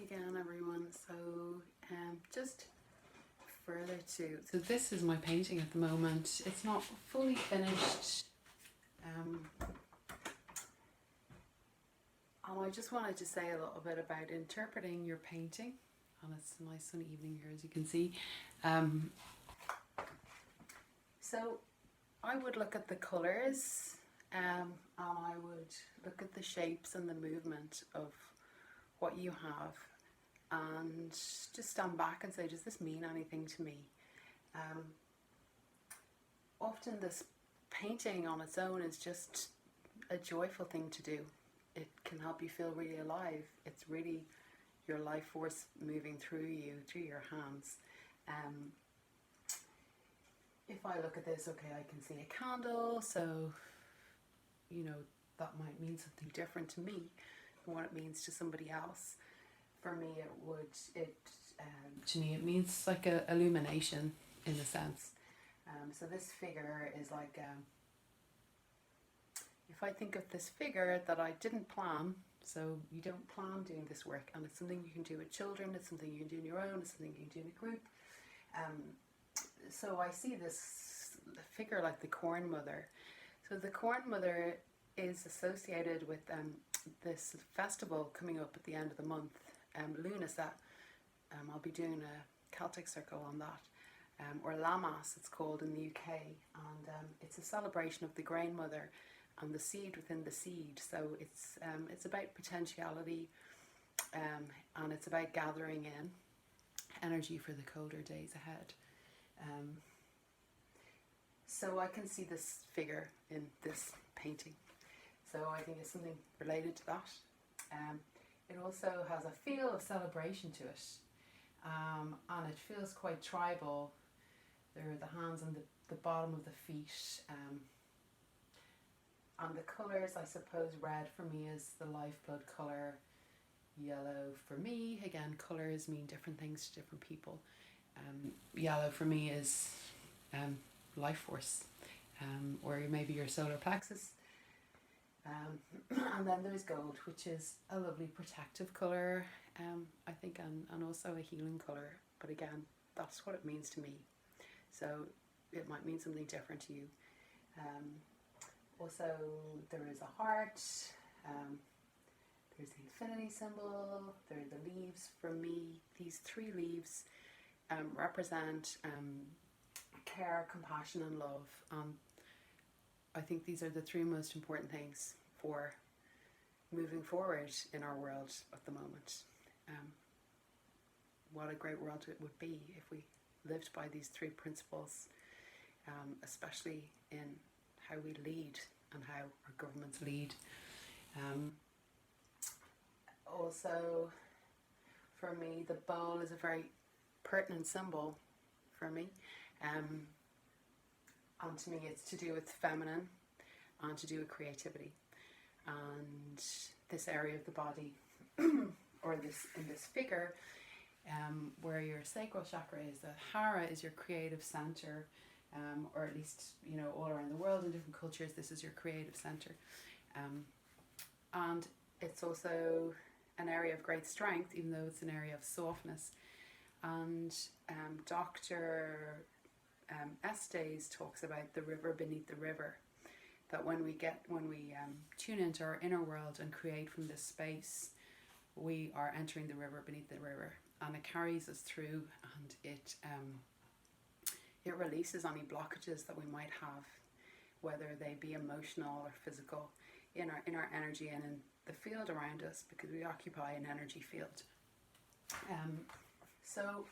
again, everyone. So just further to, so this is my painting at the moment. It's not fully finished, and I just wanted to say a little bit about interpreting your painting. And it's a nice sunny evening here, as you can see. So I would look at the colours, and I would look at the shapes and the movement of what you have, and just stand back and say, does this mean anything to me? Often this painting on its own is just a joyful thing to do. It can help you feel really alive. It's really your life force moving through you, through your hands. If I look at this, okay, I can see a candle, so you know that might mean something different to me than what it means to somebody else. For me, to me it means like a illumination in a sense. So this figure is like, if I think of this figure that I didn't plan, so you don't plan doing this work, and it's something you can do with children, it's something you can do on your own, it's something you can do in a group. So I see this figure like the Corn Mother. So the Corn Mother is associated with this festival coming up at the end of the month, Lunasa. I'll be doing a Celtic circle on that, or Lammas it's called in the UK, and it's a celebration of the Grain Mother and the seed within the seed. So it's about potentiality, and it's about gathering in energy for the colder days ahead. So I can see this figure in this painting, so I think it's something related to that. It also has a feel of celebration to it, and it feels quite tribal. There are the hands on the bottom of the feet, and the colours, I suppose red for me is the lifeblood colour, yellow for me, again colours mean different things to different people. Yellow for me is life force, or maybe your solar plexus. And then there's gold, which is a lovely protective colour, I think, and also a healing colour. But again, that's what it means to me. So it might mean something different to you. Also, there is a heart, there's the infinity symbol, there are the leaves. For me, these 3 leaves represent care, compassion and love. I think these are the 3 most important things for moving forward in our world at the moment. What a great world it would be if we lived by these 3 principles, especially in how we lead and how our governments lead. Also, for me, the bowl is a very pertinent symbol for me. And to me it's to do with feminine and to do with creativity, and this area of the body or in this figure, where your sacral chakra is, the hara is your creative center, or at least all around the world in different cultures this is your creative center, and it's also an area of great strength, even though it's an area of softness. And Dr. Estes talks about the river beneath the river, that when we tune into our inner world and create from this space, we are entering the river beneath the river, and it carries us through, and it releases any blockages that we might have, whether they be emotional or physical, in our energy and in the field around us, because we occupy an energy field. So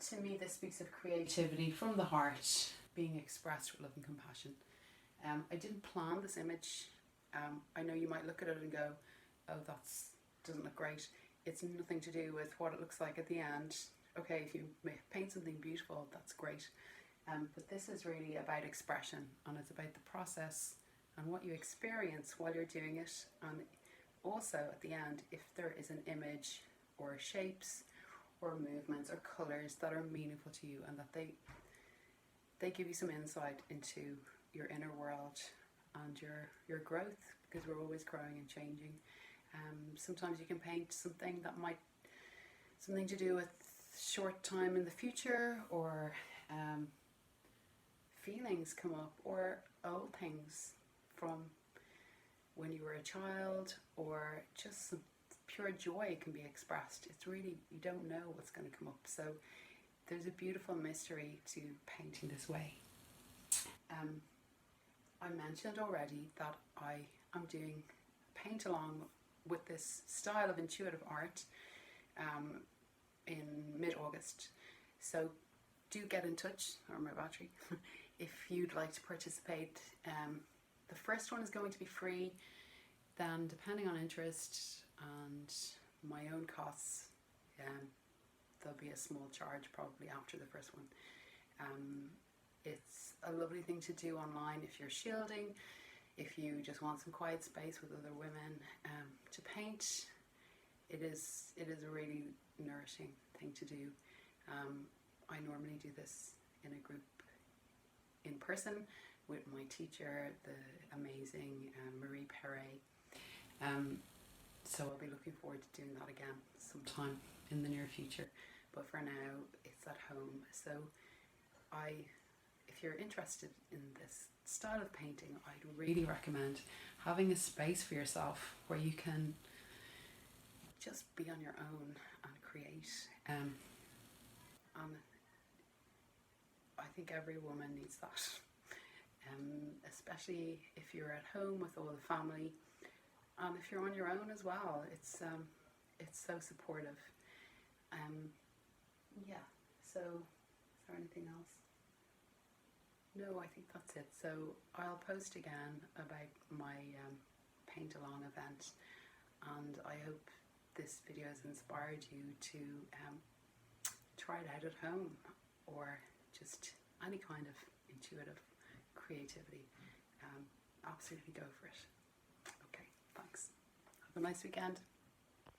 to me this speaks of creativity from the heart being expressed with love and compassion. I didn't plan this image. I know you might look at it and go, oh, doesn't look great. It's nothing to do with what it looks like at the end. Okay, if you paint something beautiful, that's great. But this is really about expression, and it's about the process and what you experience while you're doing it. And also at the end, if there is an image or shapes or movements or colours that are meaningful to you, and that they give you some insight into your inner world and your growth, because we're always growing and changing. Sometimes you can paint something that might, something to do with short time in the future, or feelings come up, or old things from when you were a child, or just some pure joy can be expressed. It's really, you don't know what's going to come up. So there's a beautiful mystery to painting this way. I mentioned already that I am doing paint along with this style of intuitive art in mid-August. So do get in touch, or my battery, if you'd like to participate. The first one is going to be free. Then, depending on interest and my own costs, there'll be a small charge probably after the first one. It's a lovely thing to do online if you're shielding, if you just want some quiet space with other women to paint. It is a really nourishing thing to do. I normally do this in a group in person with my teacher, the amazing Marie Perret. So I'll be looking forward to doing that again sometime in the near future. But for now, it's at home. So if you're interested in this style of painting, I'd really recommend having a space for yourself where you can just be on your own and create. And I think every woman needs that, especially if you're at home with all the family, and if you're on your own as well. It's so supportive. Yeah. So, is there anything else? No, I think that's it. So I'll post again about my paint along event, and I hope this video has inspired you to try it out at home, or just any kind of intuitive creativity. Absolutely go for it. Okay, thanks. Have a nice weekend.